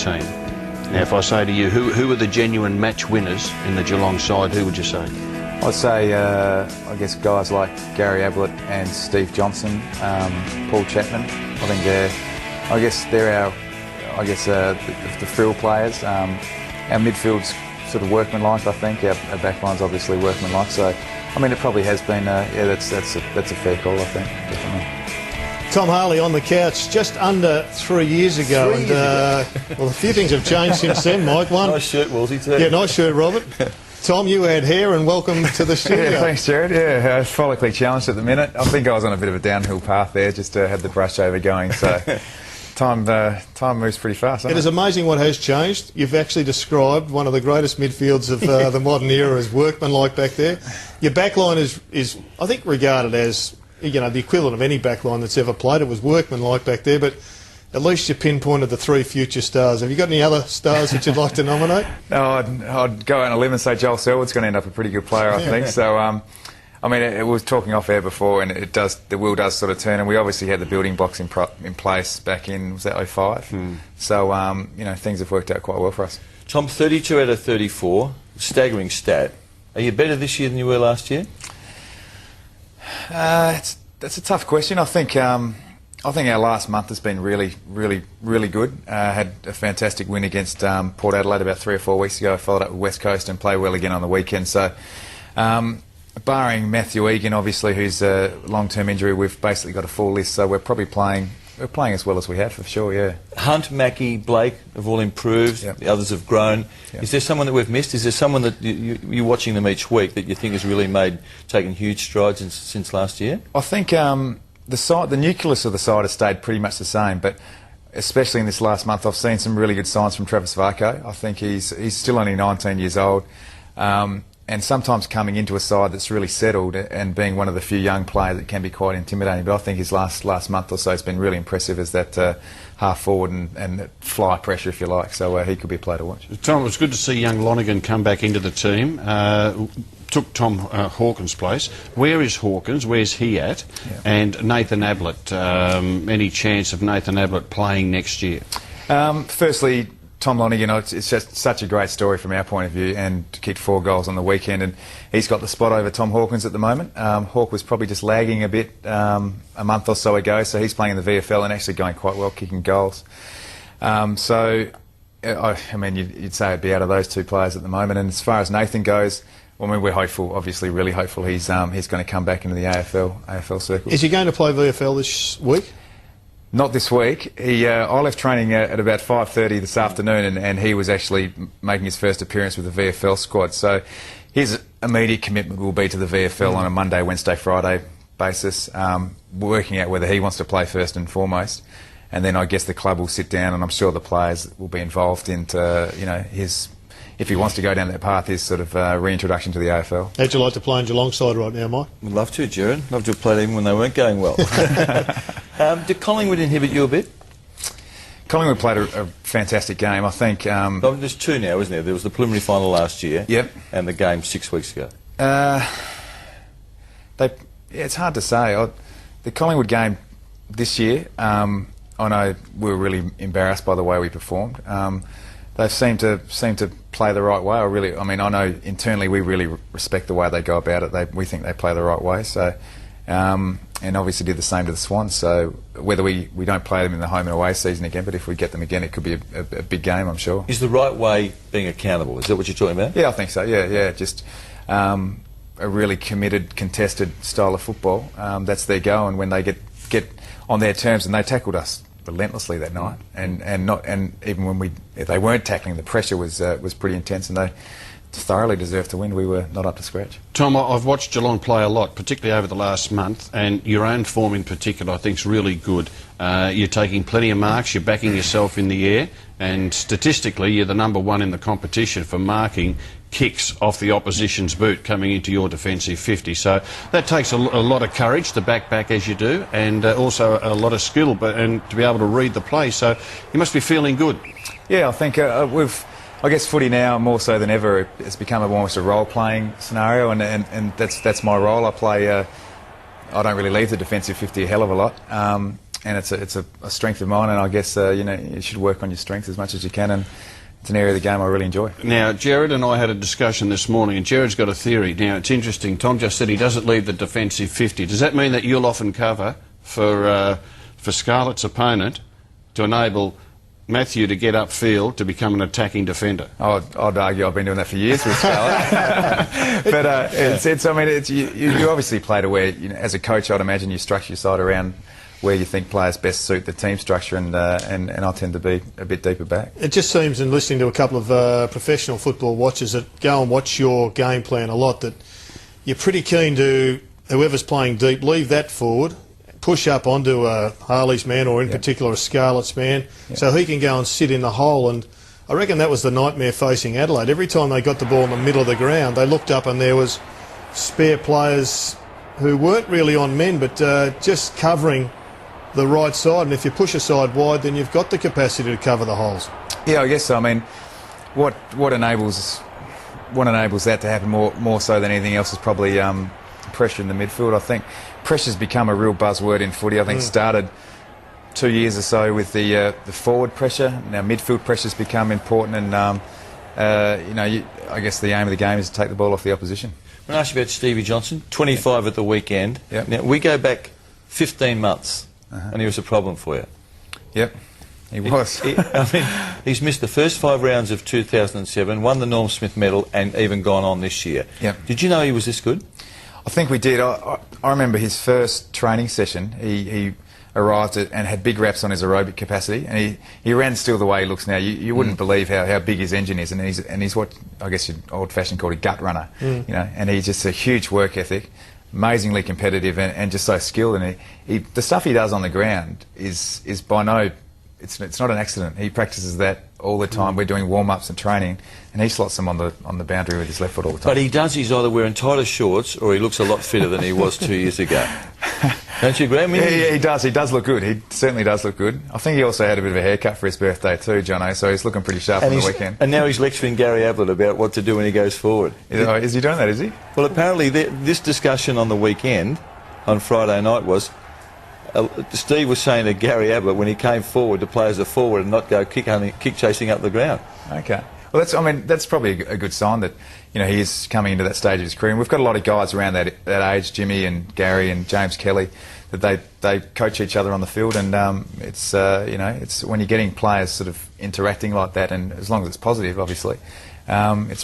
team. Now, if I say to you, who are the genuine match winners in the Geelong side, who would you say? I'd say, I guess, guys like Gary Ablett and Steve Johnson, Paul Chapman. I think they're our, the frill players. Our midfield's sort of workmanlike, I think. Our backline's obviously workmanlike. So, I mean, it probably has been, that's a fair call, I think, definitely. Tom Harley on the couch just under 3 years ago. Well, a few things have changed since then, Mike. Nice shirt, Woolsey, too. Yeah, nice shirt, Robert. Tom, you had hair, and welcome to the studio. Yeah, thanks, Jared. Yeah, follically challenged at the minute. I think I was on a bit of a downhill path there, just had the brush over going, so time moves pretty fast. It is amazing what has changed. You've actually described one of the greatest midfields of the modern era as workmanlike back there. Your backline is, I think, regarded as, the equivalent of any backline that's ever played. It was workmanlike back there, but at least you pinpointed the 3 future stars. Have you got any other stars that you'd like to nominate? No, I'd go on a limb and say Joel Selwood's going to end up a pretty good player, I think. So, I mean, it was talking off air before, and the wheel does sort of turn, and we obviously had the building blocks in place back in, was that 05? So, things have worked out quite well for us. Tom, 32 out of 34, staggering stat. Are you better this year than you were last year? That's a tough question. I think our last month has been really, really, really good. Had a fantastic win against Port Adelaide about 3 or 4 weeks ago. Followed up with West Coast and played well again on the weekend. So, barring Matthew Egan, obviously, who's a long-term injury, we've basically got a full list. So we're probably playing as well as we have, for sure. Yeah. Hunt, Mackie, Blake have all improved. Yep. The others have grown. Yep. Is there someone that we've missed? Is there someone that you're watching them each week that you think has really taken huge strides since last year? I think the nucleus of the side has stayed pretty much the same, but especially in this last month, I've seen some really good signs from Travis Varco. I think he's still only 19 years old, and sometimes coming into a side that's really settled and being one of the few young players that can be quite intimidating. But I think his last month or so has been really impressive as that half forward and fly pressure, if you like. So he could be a player to watch. Tom, it was good to see young Lonergan come back into the team. Took Tom Hawkins' place. Where is Hawkins? Where's he at? Yeah. And Nathan Ablett. Any chance of Nathan Ablett playing next year? Firstly, Tom Lonergan, it's just such a great story from our point of view, and kicked 4 goals on the weekend, and he's got the spot over Tom Hawkins at the moment. Hawk was probably just lagging a bit a month or so ago, so he's playing in the VFL and actually going quite well, kicking goals. So, I mean, you'd say it'd be out of those 2 players at the moment. And as far as Nathan goes, I mean, we're hopeful, obviously really hopeful he's going to come back into the AFL circle. Is he going to play VFL this week? Not this week. I left training at about 5:30 this afternoon, and he was actually making his first appearance with the VFL squad. So his immediate commitment will be to the VFL on a Monday, Wednesday, Friday basis, working out whether he wants to play first and foremost. And then I guess the club will sit down, and I'm sure the players will be involved into, his, if he wants to go down that path, his sort of reintroduction to the AFL. How'd you like to play in Geelong side right now, Mike? I'd love to, Jared. Love to have played even when they weren't going well. Did Collingwood inhibit you a bit? Collingwood played a fantastic game, I think. There's 2 now, isn't there? There was the preliminary final last year. Yep. And the game 6 weeks ago. It's hard to say. The Collingwood game this year, I know we were really embarrassed by the way we performed. They seem to play the right way. I know internally we really respect the way they go about it. We think they play the right way. So, and obviously did the same to the Swans. So whether we don't play them in the home and away season again, but if we get them again, it could be a big game, I'm sure. Is the right way being accountable? Is that what you're talking about? Yeah, I think so. Yeah. Just a really committed, contested style of football. That's their go, and when they get on their terms, and they tackled us relentlessly that night, and even when if they weren't tackling, the pressure was pretty intense, and they thoroughly deserved to win. We were not up to scratch. Tom, I've watched Geelong play a lot, particularly over the last month, and your own form in particular I think is really good. You're taking plenty of marks, you're backing yourself in the air, and statistically you're the #1 in the competition for marking kicks off the opposition's boot coming into your defensive 50. So that takes a lot of courage to back as you do, and also a lot of skill and to be able to read the play. So you must be feeling good. Yeah, I think I guess footy now more so than ever has become almost a role-playing scenario, and that's my role. I play. I don't really leave the defensive 50 a hell of a lot. it's a strength of mine, and I guess you should work on your strengths as much as you can, and it's an area of the game I really enjoy. Now, Jared and I had a discussion this morning, and Jared's got a theory. Now, it's interesting. Tom just said he doesn't leave the defensive 50. Does that mean that you'll often cover for Scarlett's opponent to enable Matthew to get upfield to become an attacking defender? I'd argue I've been doing that for years with Scarlett. But you obviously play to where, as a coach, I'd imagine you structure your side around where you think players best suit the team structure, and I tend to be a bit deeper back. It just seems, in listening to a couple of professional football watchers that go and watch your game plan a lot, that you're pretty keen to, whoever's playing deep, leave that forward, push up onto a Harley's man, or in particular a Scarlett's man, so he can go and sit in the hole. And I reckon that was the nightmare facing Adelaide. Every time they got the ball in the middle of the ground, they looked up and there was spare players who weren't really on men, but just covering the right side. And if you push a side wide, then you've got the capacity to cover the holes. Yeah, I guess so. I mean, what enables that to happen more so than anything else is probably pressure in the midfield. I think pressure's become a real buzzword in footy. I think it started 2 years or so with the forward pressure. Now midfield pressure's become important, and I guess the aim of the game is to take the ball off the opposition. I'm going to ask you about Stevie Johnson, 25 at the weekend. Yep. Now, we go back 15 months. And he was a problem for you. Yep, he was. He's missed the first 5 rounds of 2007, won the Norm Smith medal, and even gone on this year. Yep. Did you know he was this good? I think we did. I remember his first training session. He arrived and had big raps on his aerobic capacity, and he ran still the way he looks now. You wouldn't believe how big his engine is, and he's what I guess you'd old-fashioned called a gut runner. And he's just a huge work ethic. Amazingly competitive, and just so skilled, and the stuff he does on the ground is by it's not an accident. He practices that all the time. We're doing warm-ups and training, and he slots them on the boundary with his left foot all the time. But he does. He's either wearing tighter shorts, or he looks a lot fitter than he was 2 years ago. Don't you agree? I mean, yeah, he does. He does look good. He certainly does look good. I think he also had a bit of a haircut for his birthday too, Jono, so he's looking pretty sharp on the weekend. And now he's lecturing Gary Ablett about what to do when he goes forward. Is he doing that, is he? Well, apparently this discussion on the weekend, on Friday night, was Steve was saying to Gary Ablett when he came forward to play as a forward and not go kick chasing up the ground. Okay. Well, that's probably a good sign that he is coming into that stage of his career. And we've got a lot of guys around that age, Jimmy and Gary and James Kelly, that they coach each other on the field, and it's when you're getting players sort of interacting like that, and as long as it's positive, obviously, it's